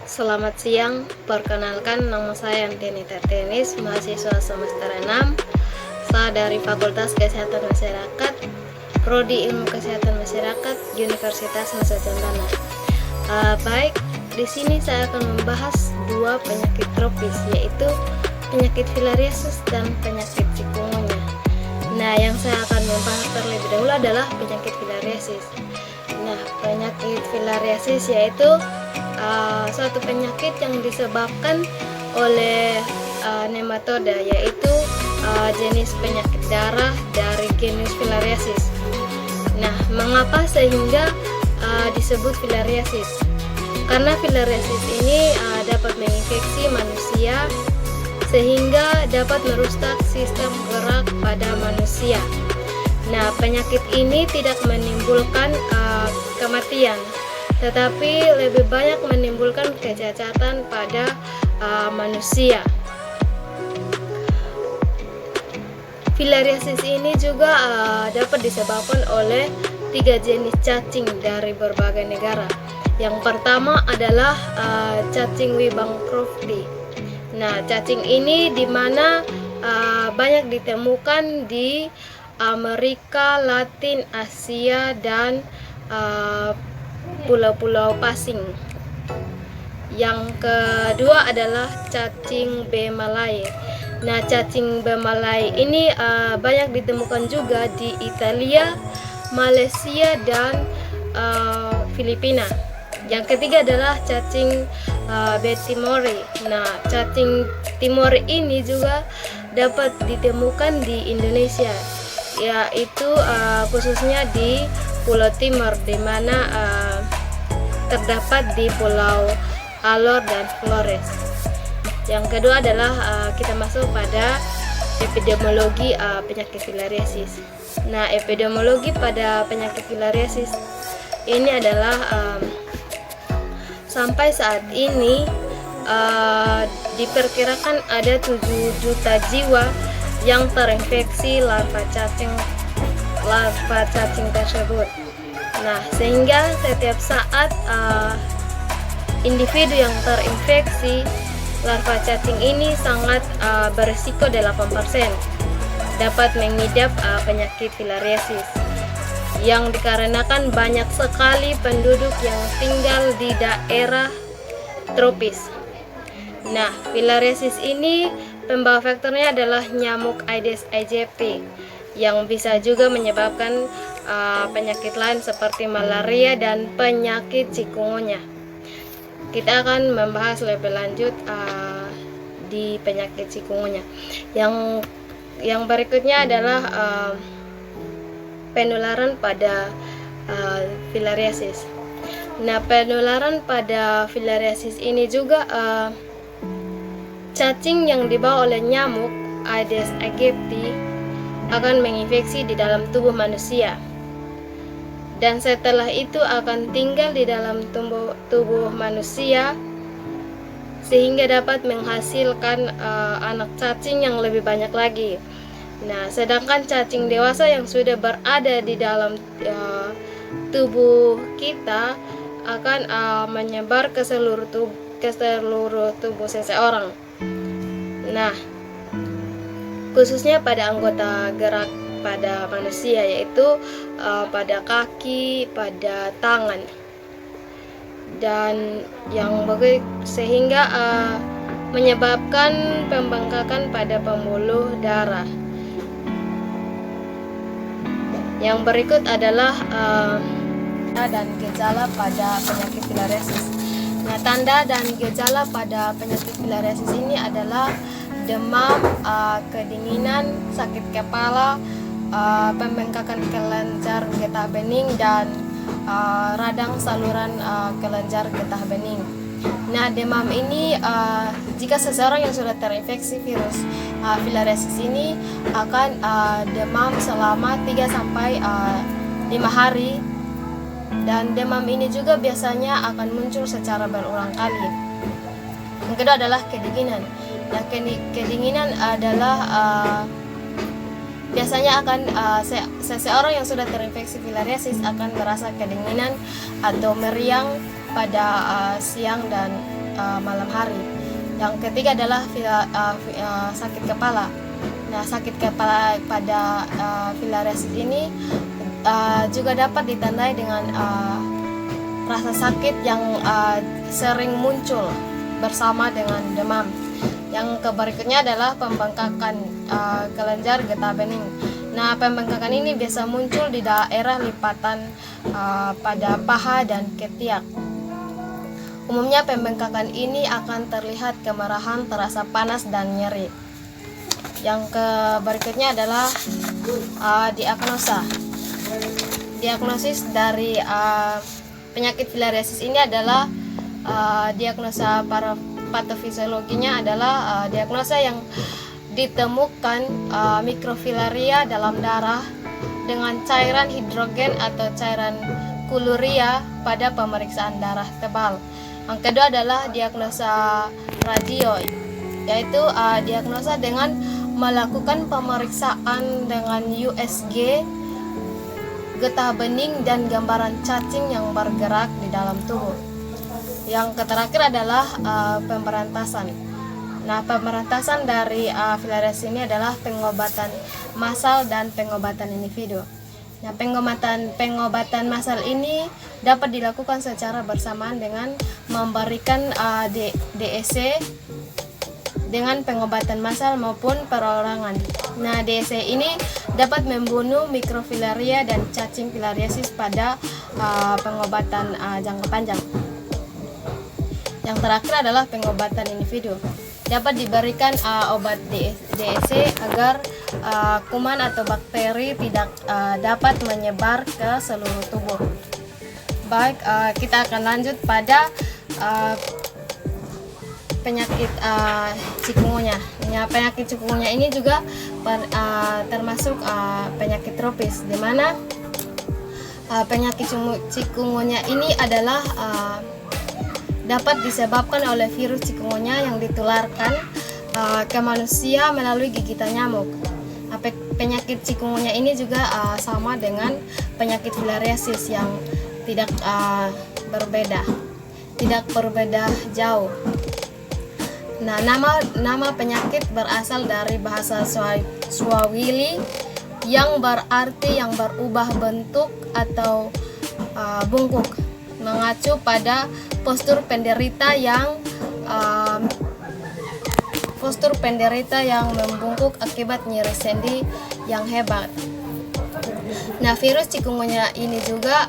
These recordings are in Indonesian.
Selamat siang, perkenalkan nama saya Anteni Tertenis, mahasiswa semester 6. Saya dari Fakultas Kesehatan Masyarakat, Prodi Ilmu Kesehatan Masyarakat, Universitas Nusa Cendana. Baik, di sini saya akan membahas dua penyakit tropis, yaitu penyakit filariasis dan penyakit chikungunya. Nah, yang saya akan membahas terlebih dahulu adalah penyakit filariasis. Nah, penyakit filariasis yaitu suatu penyakit yang disebabkan oleh nematoda, yaitu jenis penyakit darah dari genus filariasis. Nah, mengapa sehingga disebut filariasis? Karena filariasis ini dapat menginfeksi manusia sehingga dapat merusak sistem gerak pada manusia. Nah, penyakit ini tidak menimbulkan kematian, tetapi lebih banyak menimbulkan kecacatan pada manusia. Filariasis ini juga dapat disebabkan oleh 3 jenis cacing dari berbagai negara. Yang pertama adalah cacing Wibangcrofti. Nah, cacing ini dimana banyak ditemukan di Amerika, Latin, Asia, dan pulau-pulau Pasing. Yang kedua adalah cacing B. malai. Nah, cacing B. malai ini banyak ditemukan juga di Italia, Malaysia, dan Filipina. Yang ketiga adalah cacing B. timori. Nah, cacing timori ini juga dapat ditemukan di Indonesia, yaitu khususnya di Pulau Timor, di mana terdapat di Pulau Alor dan Flores. Yang kedua adalah kita masuk pada epidemiologi penyakit filariasis. Nah, epidemiologi pada penyakit filariasis ini adalah sampai saat ini diperkirakan ada 7 juta jiwa yang terinfeksi larva cacing tersebut. Nah, sehingga setiap saat individu yang terinfeksi larva cacing ini sangat berisiko 8% dapat mengidap penyakit filariasis, yang dikarenakan banyak sekali penduduk yang tinggal di daerah tropis. Nah, filariasis ini pembawa faktornya adalah nyamuk Aedes aegypti, yang bisa juga menyebabkan penyakit lain seperti malaria dan penyakit chikungunya. Kita akan membahas lebih lanjut di penyakit chikungunya. Yang berikutnya adalah penularan pada filariasis. Nah, penularan pada filariasis ini juga cacing yang dibawa oleh nyamuk Aedes aegypti akan menginfeksi di dalam tubuh manusia, dan setelah itu akan tinggal di dalam tubuh manusia sehingga dapat menghasilkan anak cacing yang lebih banyak lagi. Nah, sedangkan cacing dewasa yang sudah berada di dalam tubuh kita akan menyebar ke seluruh tubuh seseorang. Nah, khususnya pada anggota gerak pada manusia, yaitu pada kaki, pada tangan, dan yang sehingga menyebabkan pembengkakan pada pembuluh darah. Yang berikut adalah dan gejala pada penyakit filariasis. Nah, tanda dan gejala pada penyakit filariasis ini adalah demam, kedinginan, sakit kepala, pembengkakan kelenjar getah bening, dan radang saluran kelenjar getah bening. Nah, demam ini jika seseorang yang sudah terinfeksi virus filariasis ini akan demam selama 3-5 hari, dan demam ini juga biasanya akan muncul secara berulang kali. Yang kedua adalah kedinginan. Nah, kedinginan adalah biasanya akan seseorang yang sudah terinfeksi filariasis akan merasa kedinginan atau meriang pada siang dan malam hari. Yang ketiga adalah sakit kepala. Nah, sakit kepala pada filariasis ini juga dapat ditandai dengan rasa sakit yang sering muncul bersama dengan demam. Yang berikutnya adalah pembengkakan kelenjar getah bening. Nah, pembengkakan ini biasa muncul di daerah lipatan pada paha dan ketiak. Umumnya pembengkakan ini akan terlihat kemerahan, terasa panas dan nyeri. Yang berikutnya adalah diagnosa. Diagnosis dari penyakit filariasis ini adalah diagnosa patofisiologinya adalah diagnosa yang ditemukan mikrofilaria dalam darah dengan cairan hidrogen atau cairan kuluria pada pemeriksaan darah tebal. Yang kedua adalah diagnosa radio, yaitu diagnosa dengan melakukan pemeriksaan dengan USG, getah bening dan gambaran cacing yang bergerak di dalam tubuh. Yang terakhir adalah pemberantasan. Nah, pemberantasan dari filariasis ini adalah pengobatan massal dan pengobatan individu. Nah, pengobatan massal ini dapat dilakukan secara bersamaan dengan memberikan DEC dengan pengobatan massal maupun perorangan. Nah, DEC ini dapat membunuh mikrofilaria dan cacing filariasis pada pengobatan jangka panjang. Yang terakhir adalah pengobatan individu. Dapat diberikan obat DEC agar kuman atau bakteri tidak dapat menyebar ke seluruh tubuh. Baik, kita akan lanjut pada penyakit chikungunya. Ya, penyakit chikungunya ini juga termasuk penyakit tropis, di mana penyakit chikungunya ini adalah dapat disebabkan oleh virus chikungunya yang ditularkan ke manusia melalui gigitan nyamuk. Penyakit chikungunya ini juga sama dengan penyakit filariasis yang tidak berbeda jauh. Nah, nama penyakit berasal dari bahasa Swahili yang berarti yang berubah bentuk atau bungkuk, mengacu pada postur penderita yang membungkuk akibat nyeri sendi yang hebat. Nah, virus chikungunya ini juga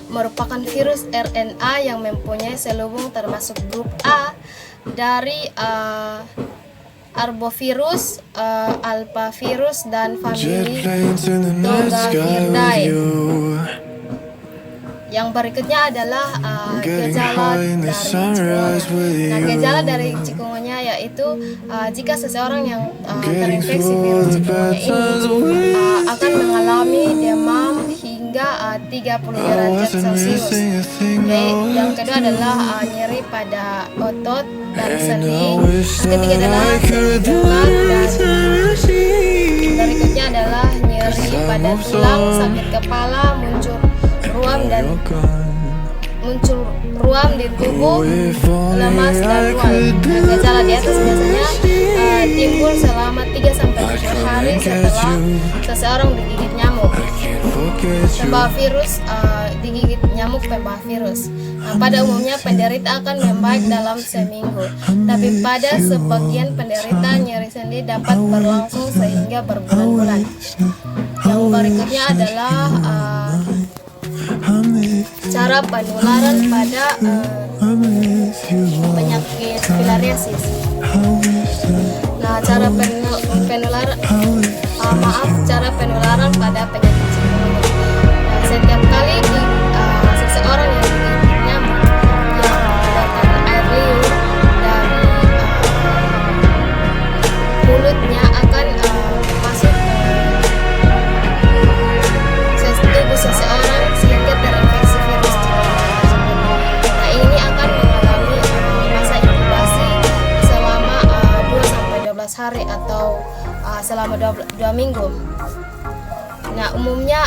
merupakan virus RNA yang mempunyai selubung termasuk grup A dari arbovirus, alpavirus dan famili Togaviridae. Yang berikutnya adalah gejala dari chikungunya. Nah, gejala dari chikungunya yaitu jika seseorang yang terinfeksi virus chikungunya ini akan mengalami demam hingga 30 derajat Celcius. Yang kedua adalah nyeri pada otot dan sendi. Yang ketiga adalah dekat, dan berikutnya adalah nyeri pada tulang, sakit kepala, muncul ruam di tubuh, lemas dan mual. Gejala di atas biasanya timbul selama 3-7 hari setelah seseorang digigit nyamuk pembawa virus. Digigit nyamuk pembawa virus. Nah, pada umumnya penderita akan membaik dalam seminggu, tapi pada sebagian penderita nyeri sendi dapat berlangsung sehingga berbulan-bulan. Yang berikutnya adalah cara penularan pada penyakit filariasis. Nah, cara penularan pada penyakit chikungunya. Nah, setiap kali seseorang yang digigit nyamuk yang mengeluarkan air liur dari mulutnya akan masuk ke tubuh seseorang sehingga terinfeksi virus chikungunya. Nah, ini akan mengalami masa inkubasi selama 2-12 hari atau selama 2 minggu. Nah, umumnya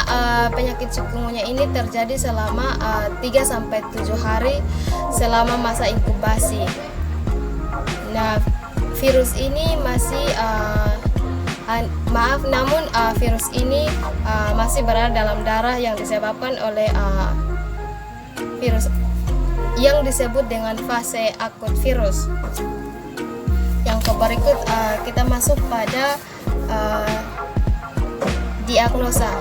penyakit chikungunya ini terjadi selama 3-7 hari selama masa inkubasi. Nah, virus ini masih virus ini masih berada dalam darah yang disebabkan oleh virus yang disebut dengan fase akut virus. Yang berikut kita masuk pada diagnosa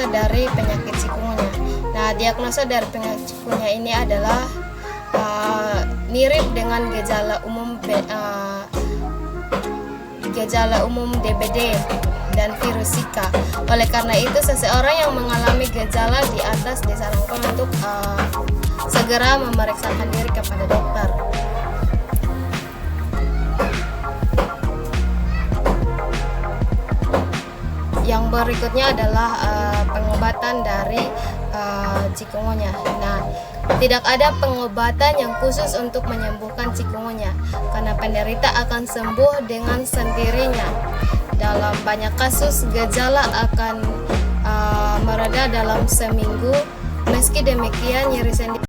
dari penyakit chikungunya. Nah, diagnosa dari penyakit chikungunya ini adalah mirip dengan gejala umum DBD dan virus Zika. Oleh karena itu, seseorang yang mengalami gejala di atas disarankan untuk segera memeriksakan diri kepada dokter. Yang berikutnya adalah pengobatan dari chikungunya. Nah, tidak ada pengobatan yang khusus untuk menyembuhkan chikungunya, karena penderita akan sembuh dengan sendirinya. Dalam banyak kasus, gejala akan mereda dalam seminggu. Meski demikian, nyeri sendi